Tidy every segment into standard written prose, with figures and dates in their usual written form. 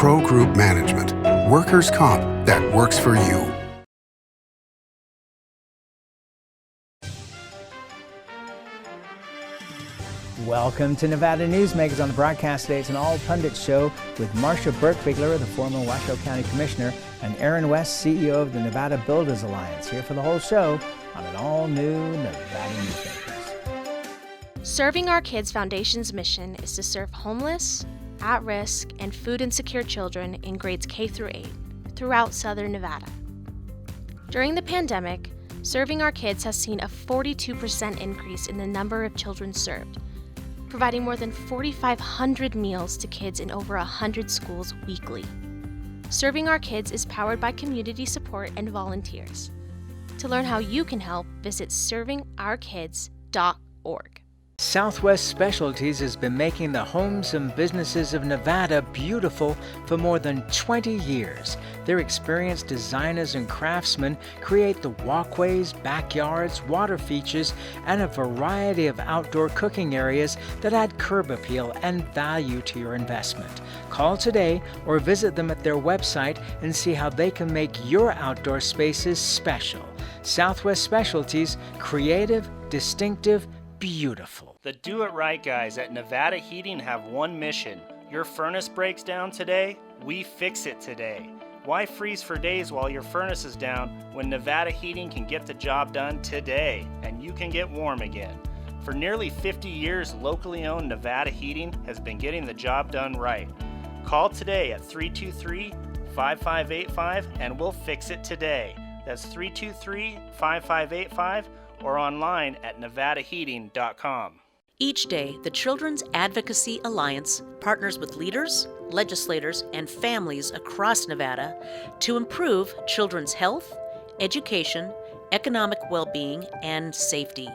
Pro Group Management. Workers' comp that works for you. Welcome to Nevada Newsmakers on the broadcast today. It's an all Pundits show with Marsha Berkbigler, the former Washoe County Commissioner, and Aaron West, CEO of the Nevada Builders Alliance, here for the whole show on an all-new Nevada Newsmakers. Serving Our Kids Foundation's mission is to serve homeless, at-risk, and food-insecure children in grades K through 8 throughout Southern Nevada. During the pandemic, Serving Our Kids has seen a 42% increase in the number of children served, providing more than 4,500 meals to kids in over 100 schools weekly. Serving Our Kids is powered by community support and volunteers. To learn how you can help, visit servingourkids.org. Southwest Specialties has been making the homes and businesses of Nevada beautiful for more than 20 years. Their experienced designers and craftsmen create the walkways, backyards, water features, and a variety of outdoor cooking areas that add curb appeal and value to your investment. Call today or visit them at their website and see how they can make your outdoor spaces special. Southwest Specialties, creative, distinctive, beautiful. The Do It Right guys at Nevada Heating have one mission. Your furnace breaks down today, we fix it today. Why freeze for days while your furnace is down when Nevada Heating can get the job done today and you can get warm again? For nearly 50 years, locally owned Nevada Heating has been getting the job done right. Call today at 323-5585 and we'll fix it today. That's 323-5585 or online at nevadaheating.com. Each day, the Children's Advocacy Alliance partners with leaders, legislators, and families across Nevada to improve children's health, education, economic well-being, and safety.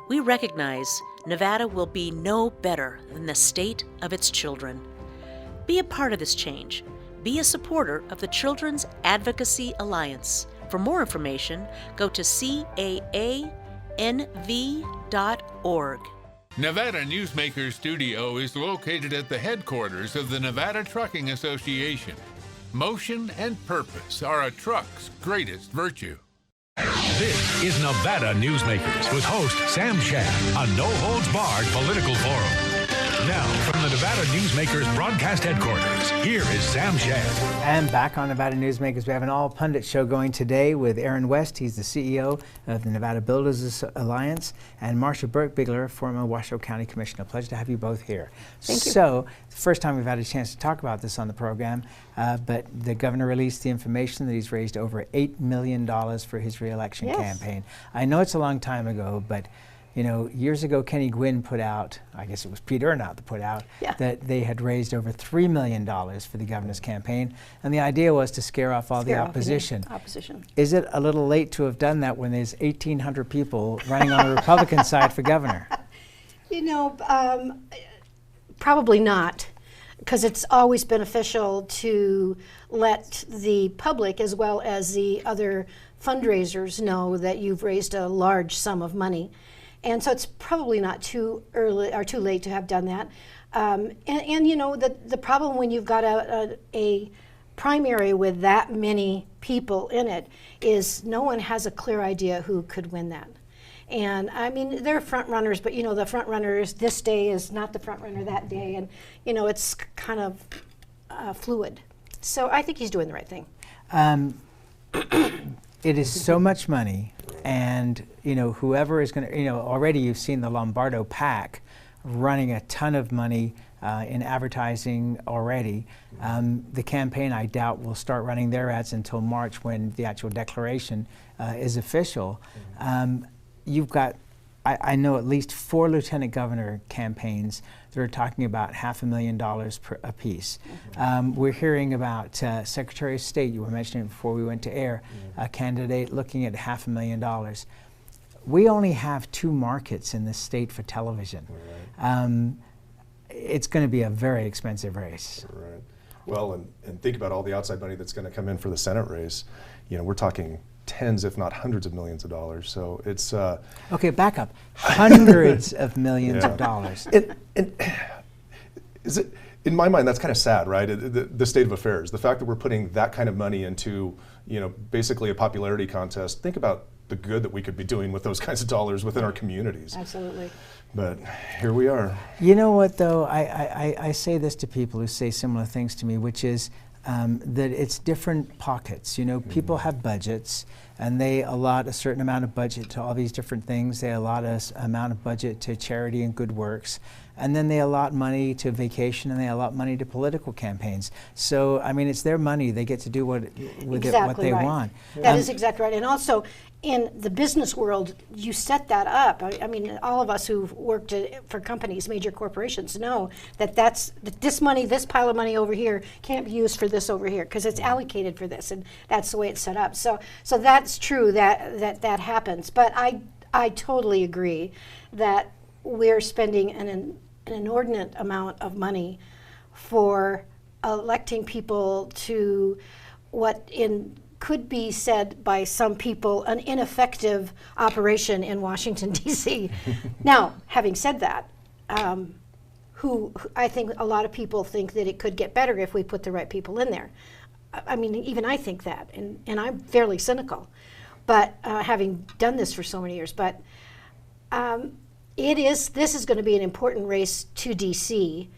We recognize Nevada will be no better than the state of its children. Be a part of this change. Be a supporter of the Children's Advocacy Alliance. For more information, go to caanv.org. Nevada Newsmakers Studio is located at the headquarters of the Nevada Trucking Association. Motion and purpose are a truck's greatest virtue. This is Nevada Newsmakers with host Sam Shad, a no-holds-barred political forum. Now, from the Nevada Newsmakers broadcast headquarters, here is Sam Shad. And back on Nevada Newsmakers, we have an all-pundit show going today with Aaron West. He's the CEO of the Nevada Builders Alliance, and Marsha Berkbigler, former Washoe County Commissioner. Pleasure to have you both here. Thank you. So, the first time we've had a chance to talk about this on the program, but the governor released the information that he's raised over $8 million for his re-election campaign. I know it's a long time ago, but you know, years ago, Kenny Gwynn put out, I guess it was Pete Ernout that put out, that they had raised over $3 million for the governor's campaign. And the idea was to scare off all the opposition. Is it a little late to have done that when there's 1,800 people running on the Republican side for governor? You know, probably not, because it's always beneficial to let the public as well as the other fundraisers know that you've raised a large sum of money. And so it's probably not too early or too late to have done that. And you know, the problem when you've got a primary with that many people in it is no one has a clear idea who could win that. And I mean, they're front runners, but you know, the front runners this day is not the front runner that day. And you know, it's kind of fluid. So I think he's doing the right thing. It is so much money, and you know, whoever is going to, you know, already you've seen the Lombardo PAC running a ton of money in advertising already. The campaign, I doubt, will start running their ads until March when the actual declaration is official. You've got, I know at least 4 lieutenant governor campaigns that are talking about $500,000 a piece. We're hearing about Secretary of State, you were mentioning before we went to air, a candidate looking at $500,000. We only have 2 markets in this state for television. It's going to be a very expensive race. Right. Well, and think about all the outside money that's going to come in for the Senate race. You know, we're talking tens, if not hundreds of millions of dollars. So it's okay, back up. Hundreds of millions of dollars. in my mind, that's kind of sad, right? The state of affairs, the fact that we're putting that kind of money into, basically a popularity contest. Think about the good that we could be doing with those kinds of dollars within our communities. Absolutely. But here we are. You know what, though? I say this to people who say similar things to me, which is that it's different pockets. People have budgets, and they allot a certain amount of budget to all these different things. They allot an amount of budget to charity and good works. And then they allot money to vacation, and they allot money to political campaigns. So, I mean, it's their money. They get to do with it what they want. That is exactly right. And also, in the business world, you set that up. I mean, all of us who've worked for companies, major corporations, know that this money, this pile of money over here, can't be used for this over here because it's allocated for this, and that's the way it's set up. So that's true that happens. But I totally agree that we're spending an inordinate amount of money for electing people to what could be said by some people an ineffective operation in Washington, D.C. Now, having said that, who I think a lot of people think that it could get better if we put the right people in there. I mean, even I think that, and I'm fairly cynical, but having done this for so many years. But this is going to be an important race to D.C.,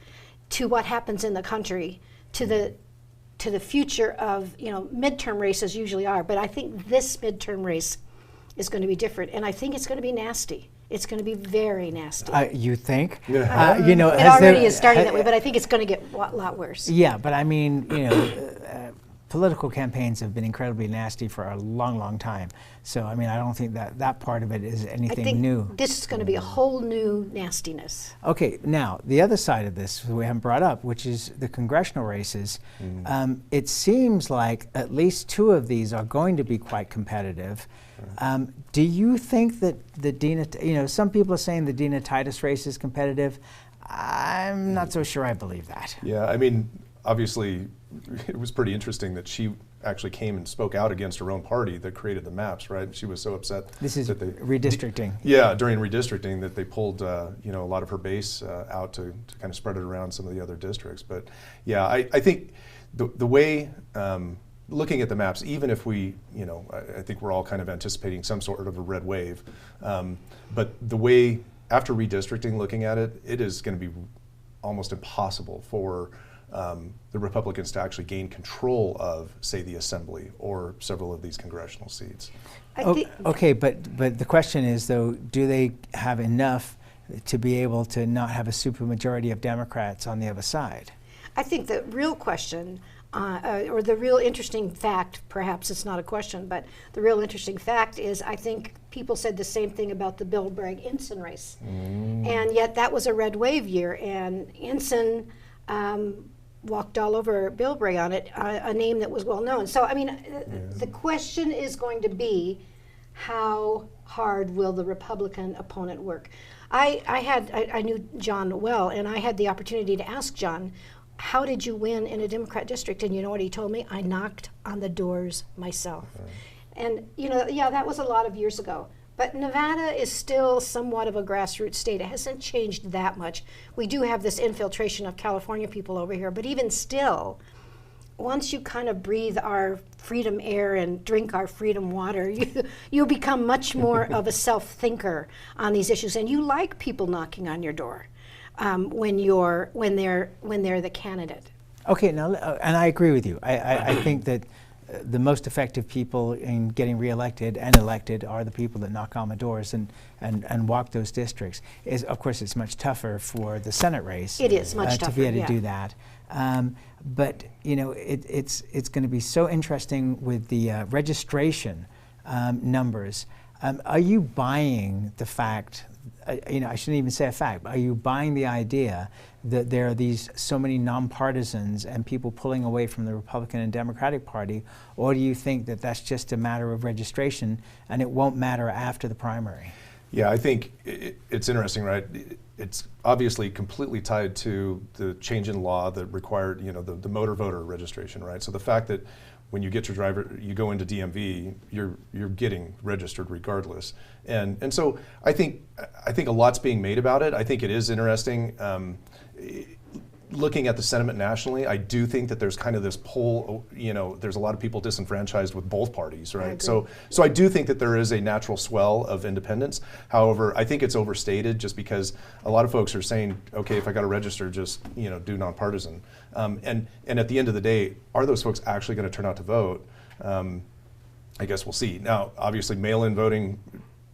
to what happens in the country, to the future of, midterm races usually are, but I think this midterm race is going to be different, and I think it's going to be nasty. It's going to be very nasty. You think? Yeah. It already is starting that way, but I think it's going to get a lot worse. Yeah, but I mean, political campaigns have been incredibly nasty for a long, long time. So, I mean, I don't think that part of it is anything new. This is going to be a whole new nastiness. Okay, now, the other side of this we haven't brought up, which is the congressional races. It seems like at least two of these are going to be quite competitive. Do you think that the Dina, some people are saying the Dina Titus race is competitive. I'm not so sure I believe that. Yeah, I mean, obviously, it was pretty interesting that she actually came and spoke out against her own party that created the maps, right? She was so upset. This is redistricting. Yeah, during redistricting that they pulled, a lot of her base out to kind of spread it around some of the other districts. But yeah, I think the way, looking at the maps, even if we, I think we're all kind of anticipating some sort of a red wave, but the way, after redistricting, looking at it, it is going to be almost impossible for the Republicans to actually gain control of, say, the Assembly or several of these congressional seats. Okay, but the question is, though, do they have enough to be able to not have a supermajority of Democrats on the other side? I think the real question, or the real interesting fact, perhaps it's not a question, but the real interesting fact is I think people said the same thing about the Bill Bragg-Ensign race. And yet that was a red wave year, and Ensign walked all over Bill Bragg on it, a name that was well known. So, I mean, the question is going to be, how hard will the Republican opponent work? I knew John well, and I had the opportunity to ask John, how did you win in a Democrat district? And you know what he told me? I knocked on the doors myself. And, that was a lot of years ago. But Nevada is still somewhat of a grassroots state. It hasn't changed that much. We do have this infiltration of California people over here, but even still, once you kind of breathe our freedom air and drink our freedom water, you become much more of a self-thinker on these issues, and you like people knocking on your door when they're the candidate. Okay, now, and I agree with you. I think that the most effective people in getting reelected and elected are the people that knock on the doors and walk those districts. Of course, it's much tougher for the Senate race. It is much tougher to be able to do that. But it's going to be so interesting with the registration numbers. Are you buying the fact? I shouldn't even say a fact. But are you buying the idea that there are so many nonpartisans and people pulling away from the Republican and Democratic Party, or do you think that that's just a matter of registration and it won't matter after the primary? Yeah, I think it's interesting, right? It's obviously completely tied to the change in law that required, the motor voter registration, right? So the fact that when you get your driver, you go into DMV, you're getting registered regardless, and so I think a lot's being made about it. I think it is interesting. looking at the sentiment nationally, I do think that there's kind of this pull, there's a lot of people disenfranchised with both parties, right? So I do think that there is a natural swell of independence. However, I think it's overstated just because a lot of folks are saying, okay, if I got to register, just, do nonpartisan. And at the end of the day, are those folks actually going to turn out to vote? I guess we'll see. Now, obviously, mail-in voting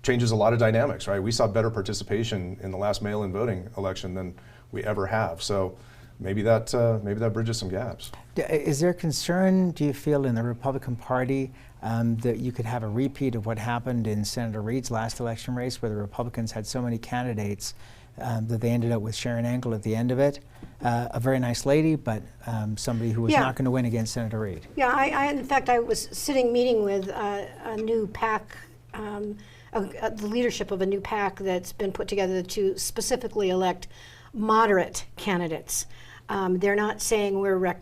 changes a lot of dynamics, right? We saw better participation in the last mail-in voting election than we ever have. So maybe that bridges some gaps. Is there concern, do you feel, in the Republican Party that you could have a repeat of what happened in Senator Reid's last election race, where the Republicans had so many candidates that they ended up with Sharon Angle at the end of it? A very nice lady, but somebody who was not going to win against Senator Reid. Yeah, in fact, I was meeting with a new PAC, the leadership of a new PAC that's been put together to specifically elect moderate candidates. They're not saying we're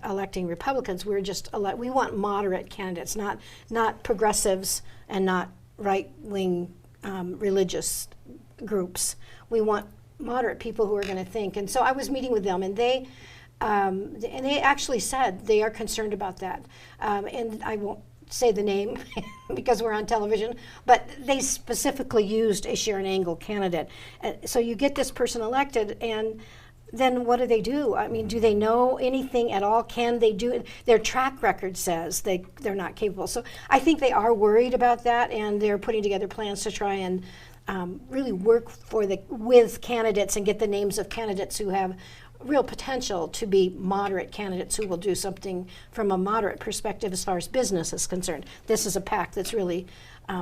electing Republicans. We're just we want moderate candidates, not progressives and not right-wing religious groups. We want moderate people who are going to think. And so I was meeting with them, and they actually said they are concerned about that. And I won't say the name because we're on television, but they specifically used a Sharon Angle candidate. So you get this person elected, and then what do? I mean, do they know anything at all? Can they do it? Their track record says they're not capable. So I think they are worried about that, and they're putting together plans to try and really work with candidates and get the names of candidates who have real potential to be moderate candidates who will do something from a moderate perspective as far as business is concerned. This is a PAC that's really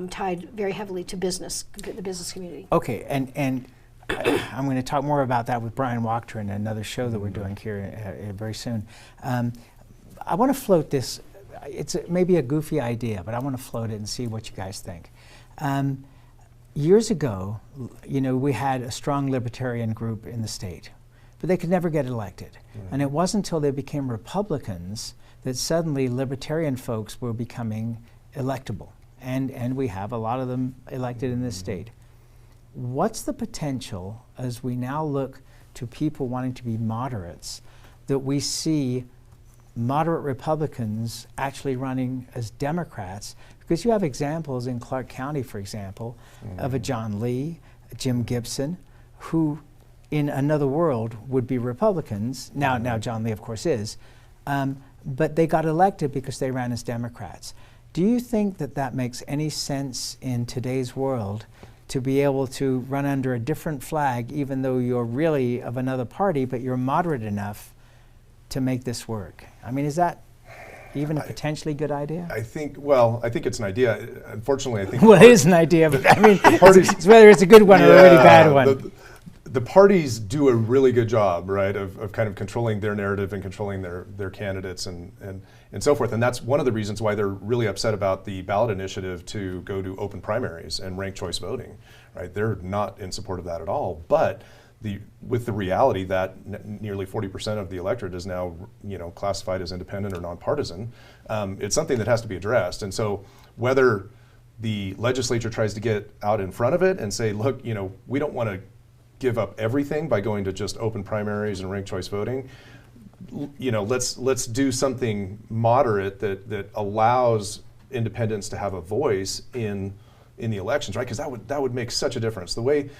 tied very heavily to business, the business community. Okay, and I'm going to talk more about that with Brian Wachter in another show that we're doing here very soon. I want to float this. It's maybe a goofy idea, but I want to float it and see what you guys think. Years ago, we had a strong libertarian group in the state, but they could never get elected. And it wasn't until they became Republicans that suddenly libertarian folks were becoming electable. And we have a lot of them elected in this state. What's the potential, as we now look to people wanting to be moderates, that we see moderate Republicans actually running as Democrats? Because you have examples in Clark County, for example, of a John Lee, a Jim Gibson, who in another world would be Republicans. Now John Lee, of course, is. But they got elected because they ran as Democrats. Do you think that makes any sense in today's world, to be able to run under a different flag, even though you're really of another party, but you're moderate enough to make this work? I mean, is that even a potentially good idea? I think it's an idea. Unfortunately, I think well, it is an idea, but I mean, it's whether it's a good one or a really bad one. The parties do a really good job, right, of kind of controlling their narrative and controlling their candidates and so forth. And that's one of the reasons why they're really upset about the ballot initiative to go to open primaries and ranked choice voting, right? They're not in support of that at all. But with the reality that nearly 40% of the electorate is now, classified as independent or nonpartisan, it's something that has to be addressed. And so whether the legislature tries to get out in front of it and say, look, we don't want to give up everything by going to just open primaries and ranked choice voting, let's do something moderate that allows independents to have a voice in the elections, right? Because that would make such a difference. The way,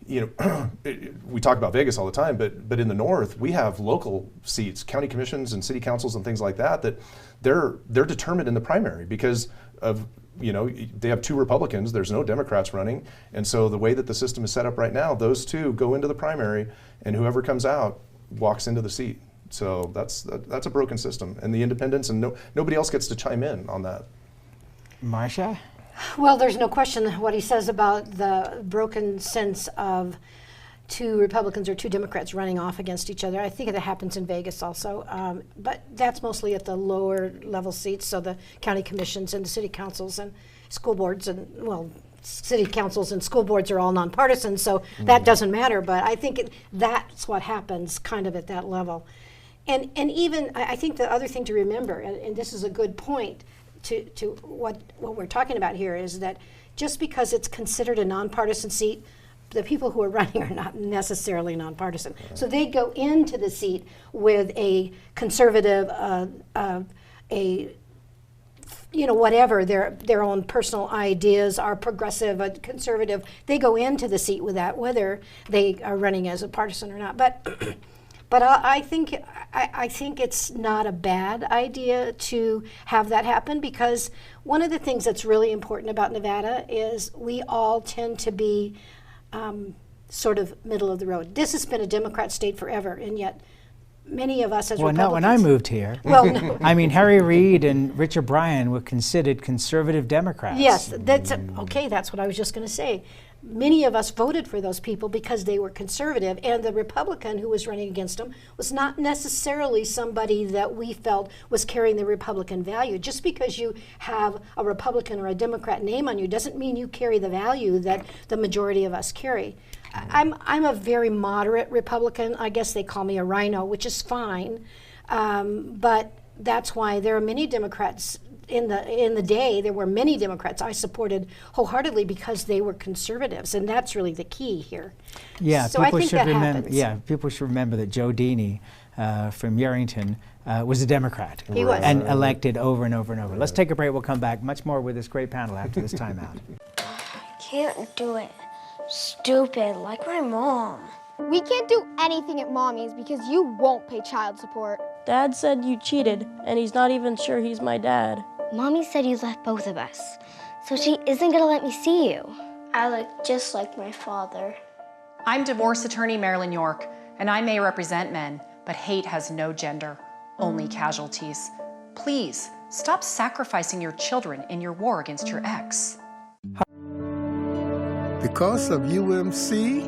we talk about Vegas all the time, but in the North, we have local seats, county commissions and city councils and things like that they're determined in the primary because of, they have two Republicans, there's no Democrats running, and so the way that the system is set up right now, those two go into the primary, and whoever comes out walks into the seat. So that's a broken system, and the independents and nobody else gets to chime in on that. Marsha? Well, there's no question what he says about the broken sense of two Republicans or two Democrats running off against each other. I think that happens in Vegas also, but that's mostly at the lower level seats, so the county commissions and the city councils and school boards city councils and school boards are all nonpartisan, so that doesn't matter, but I think that's what happens kind of at that level. And even, I think the other thing to remember, and this is a good point to what we're talking about here, is that just because it's considered a nonpartisan seat, the people who are running are not necessarily nonpartisan. So they go into the seat with a conservative, whatever their own personal ideas are, progressive, conservative. They go into the seat with that, whether they are running as a partisan or not. But I think it's not a bad idea to have that happen, because one of the things that's really important about Nevada is we all tend to be sort of middle of the road. This has been a Democrat state forever, and yet many of us as Republicans. Well, not when I moved here. Well, no. I mean, Harry Reid and Richard Bryan were considered conservative Democrats. Yes, that's okay. That's what I was just going to say. Many of us voted for those people because they were conservative, and the Republican who was running against them was not necessarily somebody that we felt was carrying the Republican value. Just because you have a Republican or a Democrat name on you doesn't mean you carry the value that the majority of us carry. I'm a very moderate Republican. I guess they call me a rhino, which is fine, but that's why there are many Democrats. In the day, there were many Democrats I supported wholeheartedly because they were conservatives, and that's really the key here. Yeah, so people should remember. Yeah, people should remember that Joe Dini from Yerington was a Democrat. He was, and elected over and over and over. Let's take a break. We'll come back much more with this great panel after this timeout. Can't do it. Stupid, like my mom. We can't do anything at Mommy's because you won't pay child support. Dad said you cheated, and he's not even sure he's my dad. Mommy said you left both of us, so she isn't gonna let me see you. I look just like my father. I'm divorce attorney Marilyn York, and I may represent men, but hate has no gender, only casualties. Please, stop sacrificing your children in your war against your ex. Because of UMC,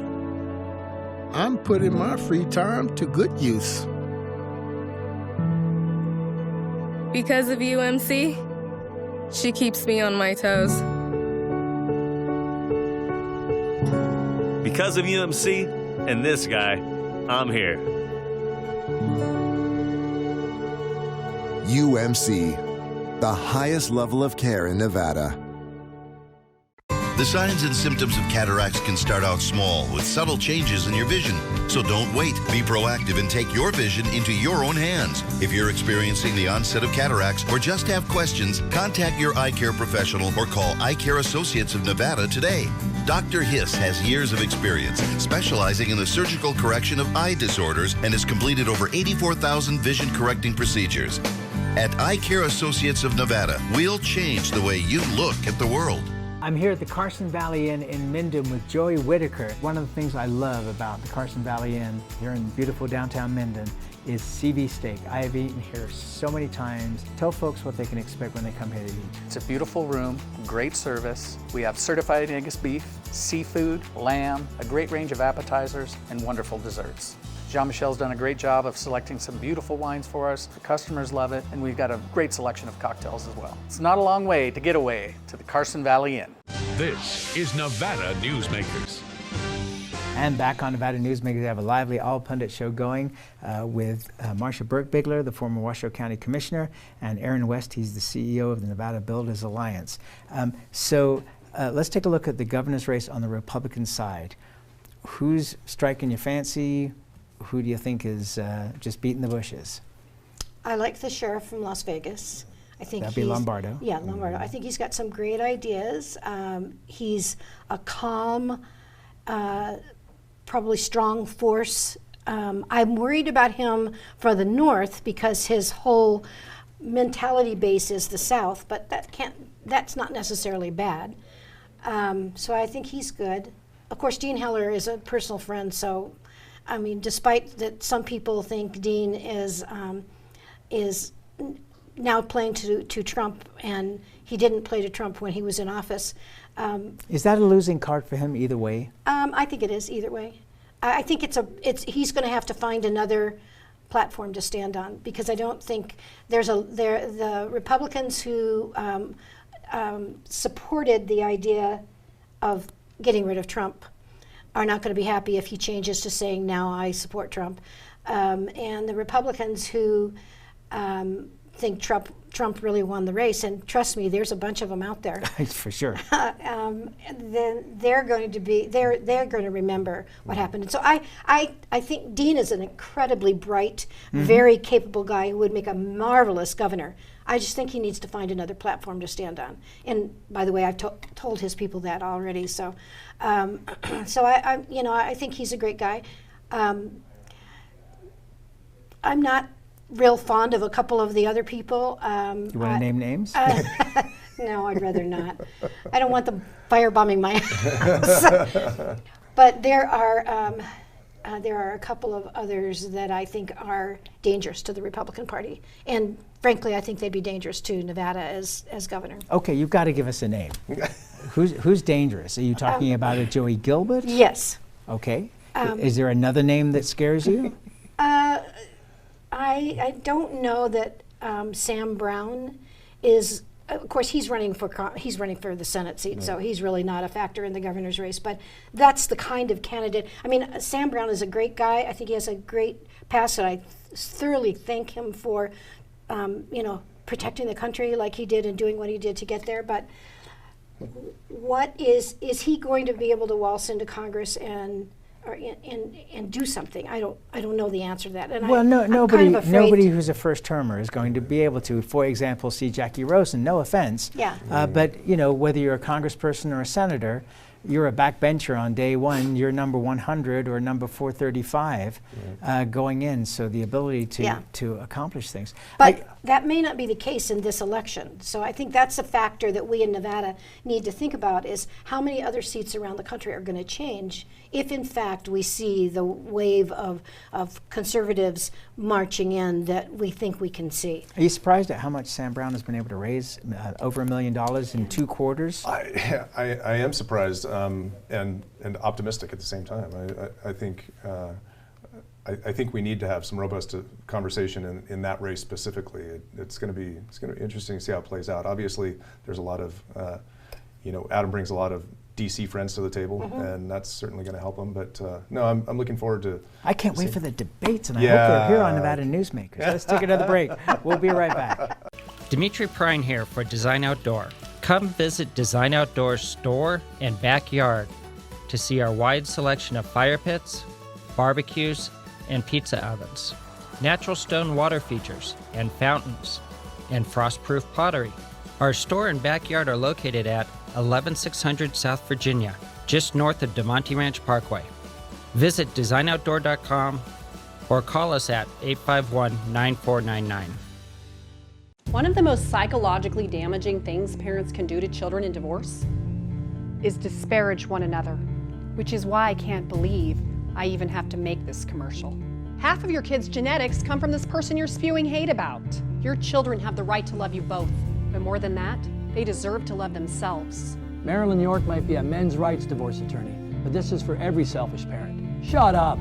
I'm putting my free time to good use. Because of UMC, she keeps me on my toes. Because of UMC and this guy, I'm here. UMC, the highest level of care in Nevada. The signs and symptoms of cataracts can start out small with subtle changes in your vision. So don't wait. Be proactive and take your vision into your own hands. If you're experiencing the onset of cataracts or just have questions, contact your eye care professional or call Eye Care Associates of Nevada today. Dr. Hiss has years of experience specializing in the surgical correction of eye disorders and has completed over 84,000 vision correcting procedures. At Eye Care Associates of Nevada, we'll change the way you look at the world. I'm here at the Carson Valley Inn in Minden with Joey Whitaker. One of the things I love about the Carson Valley Inn here in beautiful downtown Minden is CV steak. I have eaten here so many times. Tell folks what they can expect when they come here to eat. It's a beautiful room, great service. We have certified Angus beef, seafood, lamb, a great range of appetizers, and wonderful desserts. Jean-Michel's done a great job of selecting some beautiful wines for us. The customers love it, and we've got a great selection of cocktails as well. It's not a long way to get away to the Carson Valley Inn. This is Nevada Newsmakers. And back on Nevada Newsmakers, we have a lively All Pundits show going with Marsha Berkbigler, the former Washoe County Commissioner, and Aaron West, he's the CEO of the Nevada Builders Alliance. So let's take a look at the governor's race on the Republican side. Who's striking your fancy? Who do you think is just beating the bushes? I like the sheriff from Las Vegas. I think that'd be Lombardo. Yeah, Lombardo. I think he's got some great ideas. He's a calm, probably strong force. I'm worried about him for the North because his whole mentality base is the South, but that's not necessarily bad. So I think he's good. Of course, Dean Heller is a personal friend, so I mean, despite that some people think Dean is now playing to Trump, and he didn't play to Trump when he was in office. Is that a losing card for him either way? I think it is either way. I think he's going to have to find another platform to stand on, because I don't think the Republicans who supported the idea of getting rid of Trump are not going to be happy if he changes to saying, now I support Trump. And the Republicans who think Trump Trump really won the race, and trust me, there's a bunch of them out there. For sure. Then they're going to remember what happened. And so I think Dean is an incredibly bright, very capable guy who would make a marvelous governor. I just think he needs to find another platform to stand on. And by the way, I've told his people that already. So, I think he's a great guy. I'm not real fond of a couple of the other people. You want to name names? No, I'd rather not. I don't want them firebombing my house. But there are a couple of others that I think are dangerous to the Republican Party. And frankly, I think they'd be dangerous to Nevada as governor. Okay, you've got to give us a name. Who's dangerous? Are you talking about a Joey Gilbert? Yes. Okay. Is there another name that scares you? I don't know that Sam Brown is. Of course, he's running for the Senate seat, so he's really not a factor in the governor's race. But that's the kind of candidate. I mean, Sam Brown is a great guy. I think he has a great past, and I thoroughly thank him for, protecting the country like he did and doing what he did to get there. But what is he going to be able to waltz into Congress and do something? I don't know the answer to that. And nobody who's a first-termer is going to be able to, for example, see Jackie Rosen. No offense. Yeah. But whether you're a congressperson or a senator, you're a backbencher on day one. You're number 100 or number 435 going in. So the ability to accomplish things. But that may not be the case in this election. So I think that's a factor that we in Nevada need to think about: is how many other seats around the country are going to change if, in fact, we see the wave of conservatives marching in that we think we can see. Are you surprised at how much Sam Brown has been able to raise? Over $1 million in 2 quarters? I am surprised and optimistic at the same time. I think we need to have some robust conversation in that race specifically. It's going to be interesting to see how it plays out. Obviously, there's a lot of Adam brings a lot of DC friends to the table, and that's certainly going to help him. But no, I'm looking forward to. I can't wait for the debates, and I hope they're here on Nevada Newsmakers. Let's take another break. We'll be right back. Dimitri Prine here for Design Outdoor. Come visit Design Outdoor's store and backyard to see our wide selection of fire pits, barbecues, and pizza ovens, natural stone water features and fountains, and frost-proof pottery. Our store and backyard are located at 11600 South Virginia, just north of DeMonte Ranch Parkway. Visit designoutdoor.com or call us at 851-9499. One of the most psychologically damaging things parents can do to children in divorce is disparage one another, which is why I can't believe I even have to make this commercial. Half of your kids' genetics come from this person you're spewing hate about. Your children have the right to love you both, but more than that, they deserve to love themselves. Marilyn York might be a men's rights divorce attorney, but this is for every selfish parent. Shut up.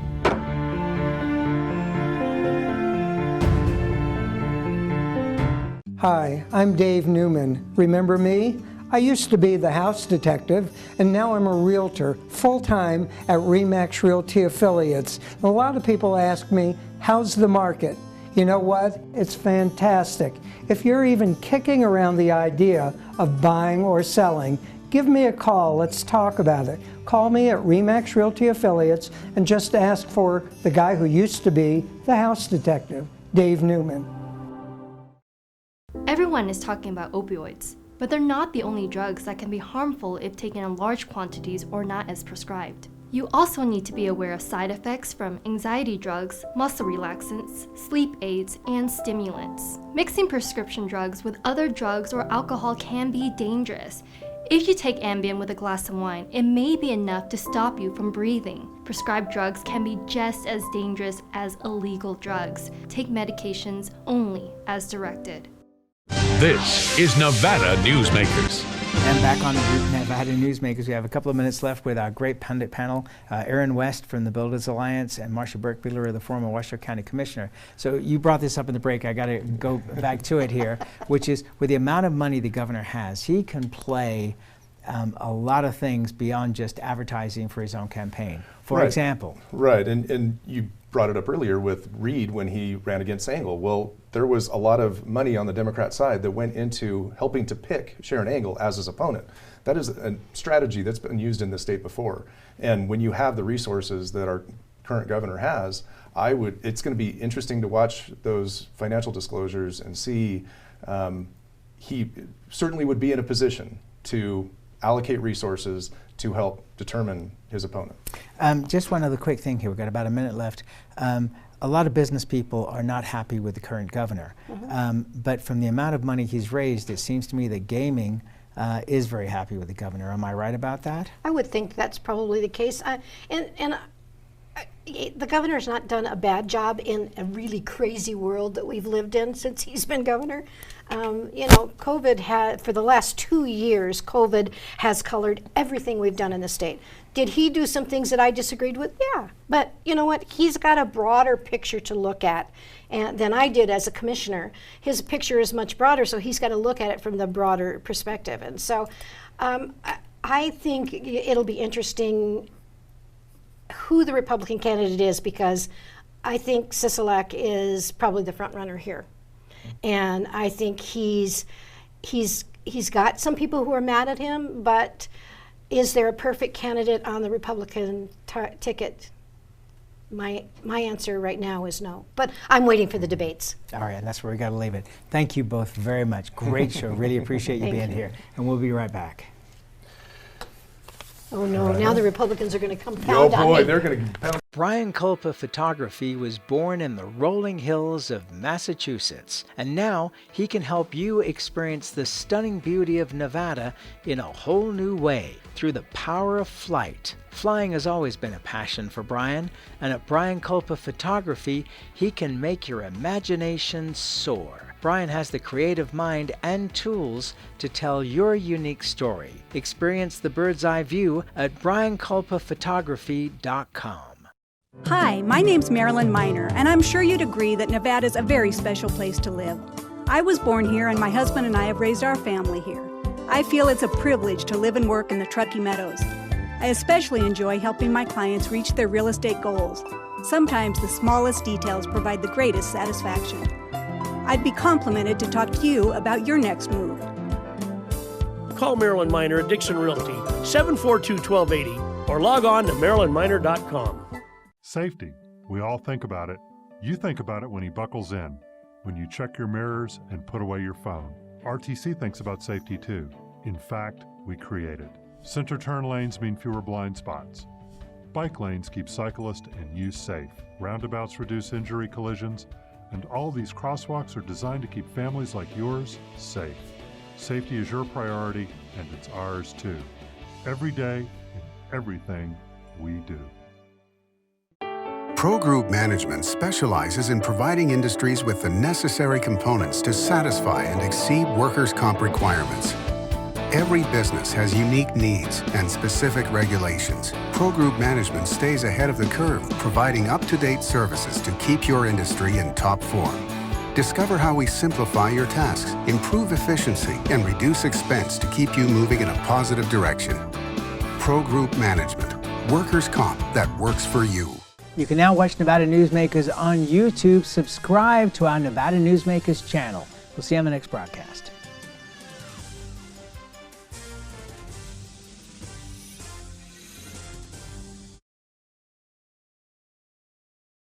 Hi, I'm Dave Newman. Remember me? I used to be the house detective, and now I'm a realtor full-time at RE/MAX Realty Affiliates. A lot of people ask me, how's the market? You know what? It's fantastic. If you're even kicking around the idea of buying or selling, give me a call. Let's talk about it. Call me at RE/MAX Realty Affiliates and just ask for the guy who used to be the house detective, Dave Newman. Everyone is talking about opioids, but they're not the only drugs that can be harmful if taken in large quantities or not as prescribed. You also need to be aware of side effects from anxiety drugs, muscle relaxants, sleep aids, and stimulants. Mixing prescription drugs with other drugs or alcohol can be dangerous. If you take Ambien with a glass of wine, it may be enough to stop you from breathing. Prescribed drugs can be just as dangerous as illegal drugs. Take medications only as directed. This is Nevada Newsmakers. And back on Nevada Newsmakers, we have a couple of minutes left with our great pundit panel, Aaron West from the Builders Alliance and Marsha Berkbigler, the former Washoe County Commissioner. So you brought this up in the break. I got to go back to it here, which is with the amount of money the governor has, he can play a lot of things beyond just advertising for his own campaign. For example. Right, and you brought it up earlier with Reed when he ran against Engel. Well, there was a lot of money on the Democrat side that went into helping to pick Sharon Engel as his opponent. That is a strategy that's been used in the state before. And when you have the resources that our current governor has, it's going to be interesting to watch those financial disclosures and see he certainly would be in a position to allocate resources to help determine his opponent. Just one other quick thing here. We've got about a minute left. A lot of business people are not happy with the current governor. But from the amount of money he's raised, it seems to me that gaming is very happy with the governor. Am I right about that? I would think that's probably the case. The governor's not done a bad job in a really crazy world that we've lived in since he's been governor. You know, COVID for the last 2 years, COVID has colored everything we've done in the state. Did he do some things that I disagreed with? Yeah. But you know what? He's got a broader picture to look at than I did as a commissioner. His picture is much broader, so he's got to look at it from the broader perspective. And so I think it'll be interesting who the Republican candidate is, because I think Sisolak is probably the front runner here. And I think he's got some people who are mad at him, but is there a perfect candidate on the Republican ticket? My answer right now is no, but I'm waiting for the debates. All right, and that's where we got to leave it. Thank you both very much. Great show. Really appreciate you being here. And we'll be right back. Oh no, now the Republicans are going to come pound on me. Oh boy, they're going to pound. Brian Culpa Photography was born in the rolling hills of Massachusetts, and now he can help you experience the stunning beauty of Nevada in a whole new way through the power of flight. Flying has always been a passion for Brian, and at Brian Culpa Photography, he can make your imagination soar. Brian has the creative mind and tools to tell your unique story. Experience the bird's eye view at brianculpaphotography.com. Hi, my name's Marilyn Miner, and I'm sure you'd agree that Nevada's a very special place to live. I was born here, and my husband and I have raised our family here. I feel it's a privilege to live and work in the Truckee Meadows. I especially enjoy helping my clients reach their real estate goals. Sometimes the smallest details provide the greatest satisfaction. I'd be complimented to talk to you about your next move. Call Marilyn Miner at Dixon Realty, 742-1280, or log on to marilynminer.com. Safety. We all think about it. You think about it when he buckles in, when you check your mirrors and put away your phone. RTC thinks about safety too. In fact, we create it. Center turn lanes mean fewer blind spots. Bike lanes keep cyclists and you safe. Roundabouts reduce injury collisions, and all these crosswalks are designed to keep families like yours safe. Safety is your priority, and it's ours too. Every day, in everything we do. Pro Group Management specializes in providing industries with the necessary components to satisfy and exceed workers' comp requirements. Every business has unique needs and specific regulations. Pro Group Management stays ahead of the curve, providing up-to-date services to keep your industry in top form. Discover how we simplify your tasks, improve efficiency, and reduce expense to keep you moving in a positive direction. Pro Group Management. Workers' comp that works for you. You can now watch Nevada Newsmakers on YouTube. Subscribe to our Nevada Newsmakers channel. We'll see you on the next broadcast.